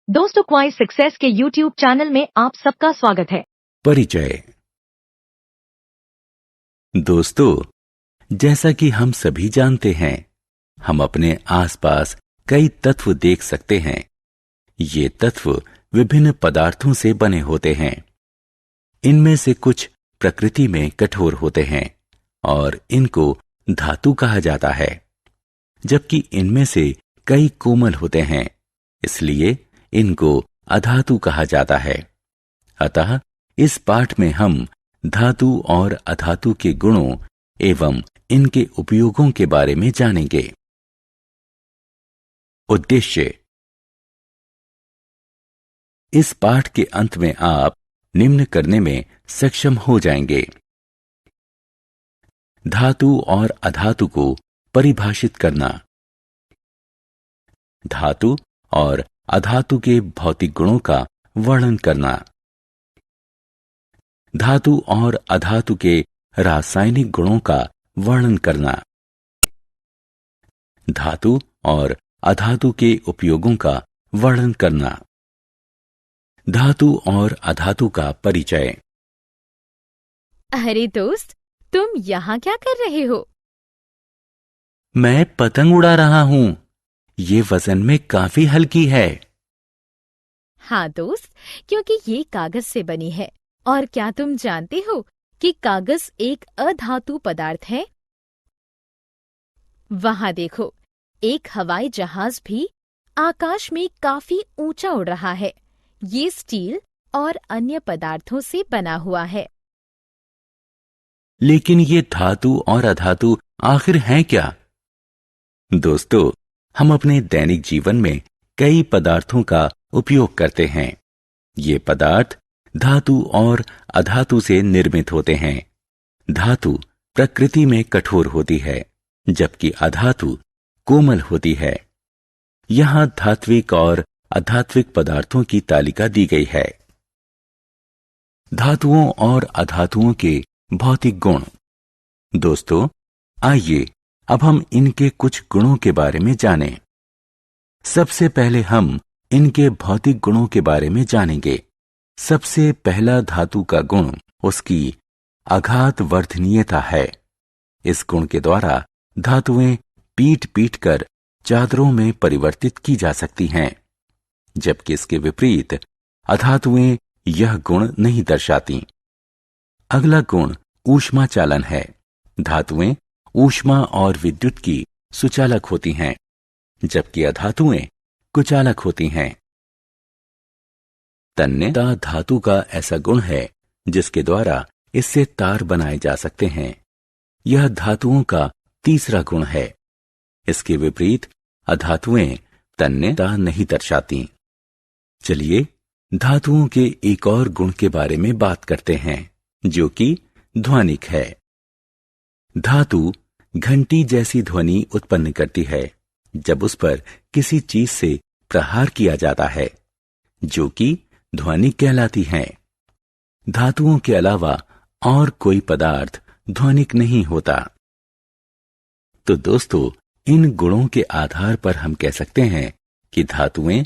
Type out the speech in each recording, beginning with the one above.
दोस्तों, क्वाइस सक्सेस के YouTube channel में आप सबका स्वागत है। परिचय। दोस्तों, जैसा कि हम सभी जानते हैं, हम अपने आसपास कई तत्व देख सकते हैं। ये तत्व विभिन्न पदार्थों से बने होते हैं। इनमें से कुछ प्रकृति में कठोर होते हैं और इनको धातु कहा जाता है, जबकि इनमें से कई कोमल होते हैं, इसलिए इनको अधातु कहा जाता है। अतः इस पाठ में हम धातु और अधातु के गुणों एवं इनके उपयोगों के बारे में जानेंगे। उद्देश्य। इस पाठ के अंत में आप निम्न करने में सक्षम हो जाएंगे: धातु और अधातु को परिभाषित करना, धातु और अधातु के भौतिक गुणों का वर्णन करना, धातु और अधातु के रासायनिक गुणों का वर्णन करना, धातु और अधातु के उपयोगों का वर्णन करना, धातु और अधातु का परिचय। अरे दोस्त, तुम यहाँ क्या कर रहे हो? मैं पतंग उड़ा रहा हूँ। ये वजन में काफी हल्की है। हाँ दोस्त, क्योंकि ये कागज से बनी है। और क्या तुम जानते हो कि कागज एक अधातु पदार्थ है? वहाँ देखो, एक हवाई जहाज भी आकाश में काफी ऊंचा उड़ रहा है। ये स्टील और अन्य पदार्थों से बना हुआ है। लेकिन ये धातु और अधातु आखिर हैं क्या? दोस्तों, हम अपने दैनिक जीवन में कई पदार्थों का उपयोग करते हैं। ये पदार्थ धातु और अधातु से निर्मित होते हैं। धातु प्रकृति में कठोर होती है, जबकि अधातु कोमल होती है। यहाँ धात्विक और अधात्विक पदार्थों की तालिका दी गई है। धातुओं और अधातुओं के भौतिक गुण। दोस्तों, आइए अब हम इनके कुछ गुणों के बारे में जानें। सबसे पहले हम इनके भौतिक गुणों के बारे में जानेंगे। सबसे पहला धातु का गुण उसकी आघात वर्धनीयता है। इस गुण के द्वारा धातुएं पीट पीट कर चादरों में परिवर्तित की जा सकती हैं, जबकि इसके विपरीत अधातुएं यह गुण नहीं दर्शाती। अगला गुण ऊष्मा चालन है। धातुएं ऊष्मा और विद्युत की सुचालक होती हैं, जबकि अधातुएं कुचालक होती हैं। तन्यता धातु का ऐसा गुण है जिसके द्वारा इससे तार बनाए जा सकते हैं। यह धातुओं का तीसरा गुण है। इसके विपरीत अधातुएं तन्यता नहीं दर्शाती। चलिए धातुओं के एक और गुण के बारे में बात करते हैं, जो कि ध्वनिक है। धातु घंटी जैसी ध्वनि उत्पन्न करती है जब उस पर किसी चीज से प्रहार किया जाता है, जो कि ध्वनि कहलाती है। धातुओं के अलावा और कोई पदार्थ ध्वनिक नहीं होता। तो दोस्तों, इन गुणों के आधार पर हम कह सकते हैं कि धातुएं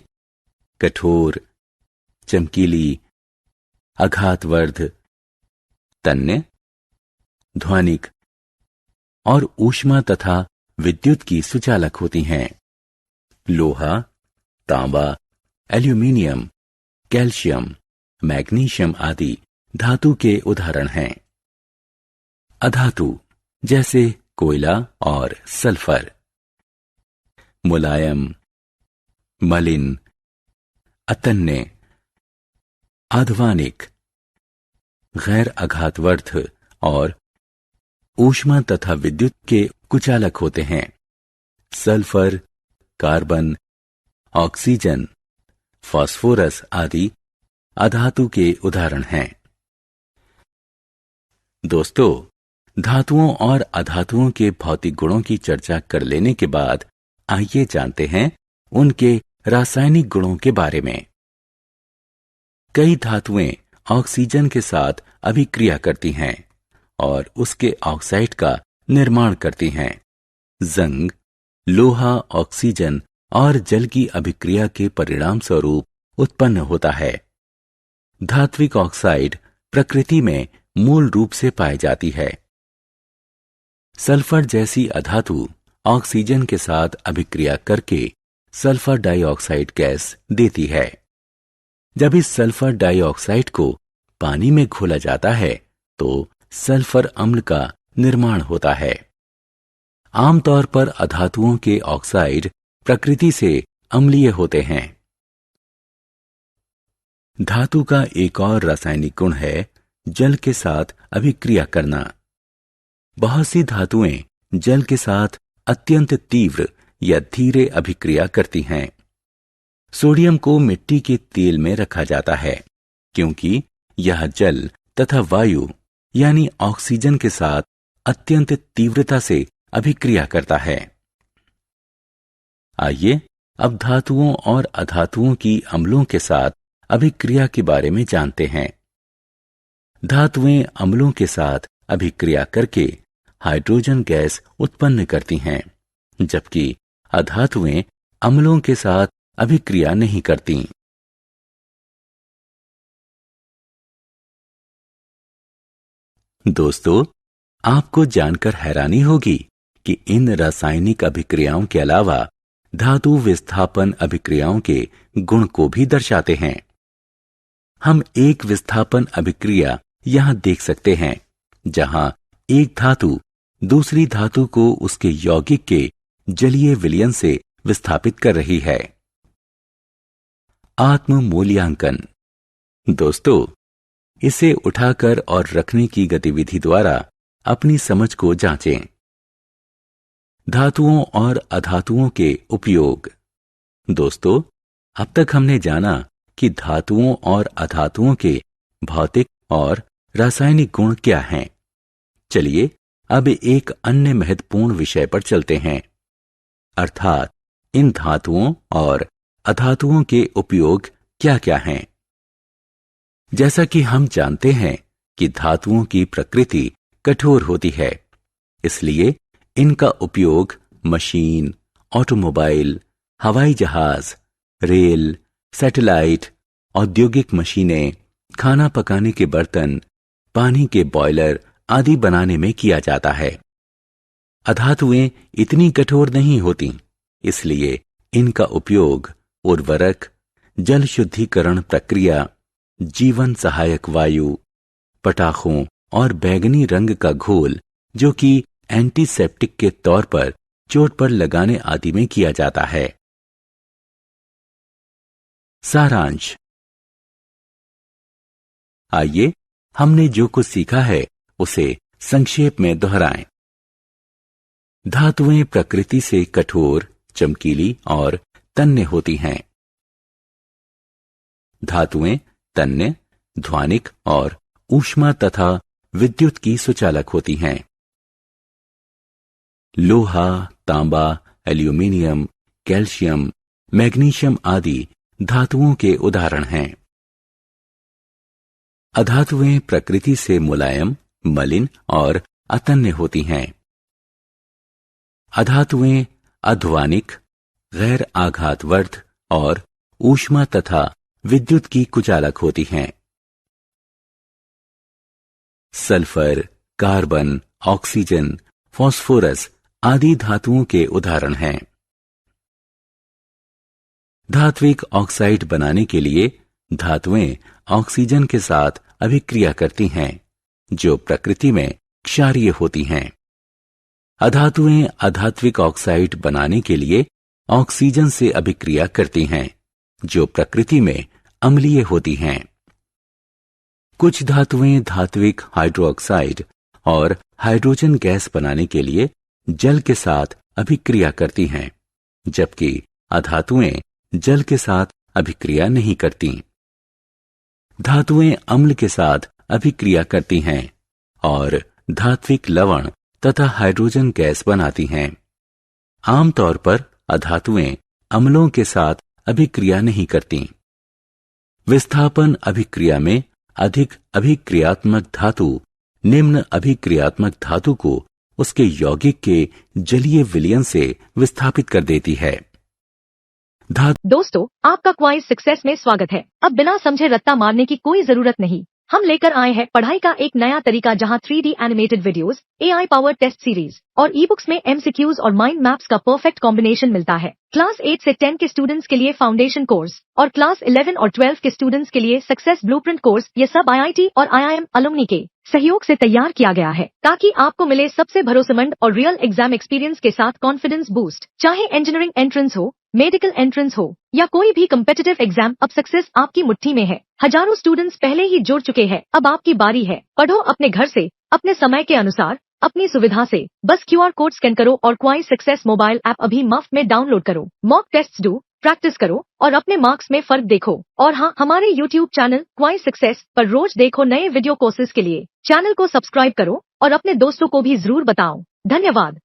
कठोर, चमकीली, आघातवर्ध, तन्य, ध्वनिक और ऊष्मा तथा विद्युत की सुचालक होती हैं। लोहा, तांबा, एल्यूमीनियम, कैल्शियम, मैग्नीशियम आदि धातु के उदाहरण हैं। अधातु जैसे कोयला और सल्फर। मुलायम, मलिन, अतन्य, आध्वानिक, गैर आघातवर्ध और ऊष्मा तथा विद्युत के कुचालक होते हैं। सल्फर, कार्बन, ऑक्सीजन, फास्फोरस आदि अधातु के उदाहरण हैं। दोस्तों, धातुओं और अधातुओं के भौतिक गुणों की चर्चा कर लेने के बाद आइए जानते हैं उनके रासायनिक गुणों के बारे में। कई धातुएं ऑक्सीजन के साथ अभिक्रिया करती हैं और उसके ऑक्साइड का निर्माण करती हैं। जंग, लोहा, ऑक्सीजन और जल की अभिक्रिया के परिणाम स्वरूप उत्पन्न होता है। धात्विक ऑक्साइड प्रकृति में मूल रूप से पाई जाती है। सल्फर जैसी अधातु ऑक्सीजन के साथ अभिक्रिया करके सल्फर डाइऑक्साइड गैस देती है। जब इस सल्फर डाइऑक्साइड को पानी में घोला जाता है तो सल्फर अम्ल का निर्माण होता है। आमतौर पर अधातुओं के ऑक्साइड प्रकृति से अम्लीय होते हैं। धातु का एक और रासायनिक गुण है जल के साथ अभिक्रिया करना। बहुत सी धातुएं जल के साथ अत्यंत तीव्र या धीरे अभिक्रिया करती हैं। सोडियम को मिट्टी के तेल में रखा जाता है क्योंकि यह जल तथा वायु यानी ऑक्सीजन के साथ अत्यंत तीव्रता से अभिक्रिया करता है। आइए अब धातुओं और अधातुओं की अम्लों के साथ अभिक्रिया के बारे में जानते हैं। धातुएं अम्लों के साथ अभिक्रिया करके हाइड्रोजन गैस उत्पन्न करती हैं, जबकि अधातुएं अम्लों के साथ अभिक्रिया नहीं करती। दोस्तों, आपको जानकर हैरानी होगी कि इन रासायनिक अभिक्रियाओं के अलावा धातु विस्थापन अभिक्रियाओं के गुण को भी दर्शाते हैं। हम एक विस्थापन अभिक्रिया यहां देख सकते हैं जहां एक धातु दूसरी धातु को उसके यौगिक के जलीय विलयन से विस्थापित कर रही है। आत्म मूल्यांकन। दोस्तों, इसे उठाकर और रखने की गतिविधि द्वारा अपनी समझ को जांचें। धातुओं और अधातुओं के उपयोग। दोस्तों, अब तक हमने जाना कि धातुओं और अधातुओं के भौतिक और रासायनिक गुण क्या हैं। चलिए अब एक अन्य महत्वपूर्ण विषय पर चलते हैं, अर्थात इन धातुओं और अधातुओं के उपयोग क्या क्या हैं। जैसा कि हम जानते हैं कि धातुओं की प्रकृति कठोर होती है, इसलिए इनका उपयोग मशीन, ऑटोमोबाइल, हवाई जहाज, रेल, सैटेलाइट, औद्योगिक मशीनें, खाना पकाने के बर्तन, पानी के बॉयलर आदि बनाने में किया जाता है। अधातुएं इतनी कठोर नहीं होती, इसलिए इनका उपयोग उर्वरक, जल शुद्धिकरण प्रक्रिया, जीवन सहायक वायु, पटाखों और बैंगनी रंग का घोल जो कि एंटीसेप्टिक के तौर पर चोट पर लगाने आदि में किया जाता है। सारांश। आइए हमने जो कुछ सीखा है उसे संक्षेप में दोहराएं। धातुएं प्रकृति से कठोर, चमकीली और तन्य होती हैं। धातुएं तन्य, ध्वनिक और ऊष्मा तथा विद्युत की सुचालक होती हैं। लोहा, तांबा, एल्यूमीनियम, कैल्शियम, मैग्नीशियम आदि धातुओं के उदाहरण हैं। अधातुएं प्रकृति से मुलायम, मलिन और अतन्य होती हैं। अधातुएं अध्वानिक, गैर आघातवर्ध और ऊष्मा तथा विद्युत की कुचालक होती हैं। सल्फर, कार्बन, ऑक्सीजन, फास्फोरस आदि धातुओं के उदाहरण हैं। धात्विक ऑक्साइड बनाने के लिए धातुएं ऑक्सीजन के साथ अभिक्रिया करती हैं, जो प्रकृति में क्षारीय होती हैं। अधातुएं अधात्विक ऑक्साइड बनाने के लिए ऑक्सीजन से अभिक्रिया करती हैं, जो प्रकृति में अम्लीय होती हैं। कुछ धातुएं धात्विक हाइड्रोक्साइड और हाइड्रोजन गैस बनाने के लिए जल के साथ अभिक्रिया करती हैं, जबकि अधातुएं जल के साथ अभिक्रिया नहीं करती। धातुएं अम्ल के साथ अभिक्रिया करती हैं और धात्विक लवण तथा हाइड्रोजन गैस बनाती हैं। आमतौर पर अधातुएं अम्लों के साथ अभिक्रिया नहीं करती। विस्थापन अभिक्रिया में अधिक अभिक्रियात्मक धातु निम्न अभिक्रियात्मक धातु को उसके यौगिक के जलीय विलयन से विस्थापित कर देती है। दोस्तों, आपका क्वाइज सक्सेस में स्वागत है। अब बिना समझे रट्टा मारने की कोई जरूरत नहीं। हम लेकर आए हैं पढ़ाई का एक नया तरीका जहां 3D animated videos, AI power test series और ई बुक्स में MCQs और माइंड मैप्स का परफेक्ट कॉम्बिनेशन मिलता है। क्लास 8 से 10 के स्टूडेंट्स के लिए फाउंडेशन कोर्स और क्लास 11 और 12 के स्टूडेंट्स के लिए सक्सेस ब्लूप्रिंट कोर्स, ये सब IIT और IIM अलुमनी के सहयोग से तैयार किया गया है ताकि आपको मिले सबसे भरोसेमंद और रियल एग्जाम एक्सपीरियंस के साथ कॉन्फिडेंस बूस्ट। चाहे इंजीनियरिंग एंट्रेंस हो, मेडिकल एंट्रेंस हो या कोई भी कम्पिटिटिव एग्जाम, अब सक्सेस आपकी मुट्ठी में है। हजारों स्टूडेंट्स पहले ही जुड़ चुके हैं, अब आपकी बारी है। पढ़ो अपने घर से, अपने समय के अनुसार, अपनी सुविधा से। बस QR कोड स्कैन करो और क्वाइज सक्सेस मोबाइल ऐप अभी मुफ्त में डाउनलोड करो। मॉक टेस्ट्स दो, प्रैक्टिस करो और अपने मार्क्स में फर्क देखो। और हाँ, हमारे YouTube चैनल क्वाइज सक्सेस पर रोज देखो नए वीडियो कोर्सेज के लिए। चैनल को सब्सक्राइब करो और अपने दोस्तों को भी जरूर बताओ। धन्यवाद।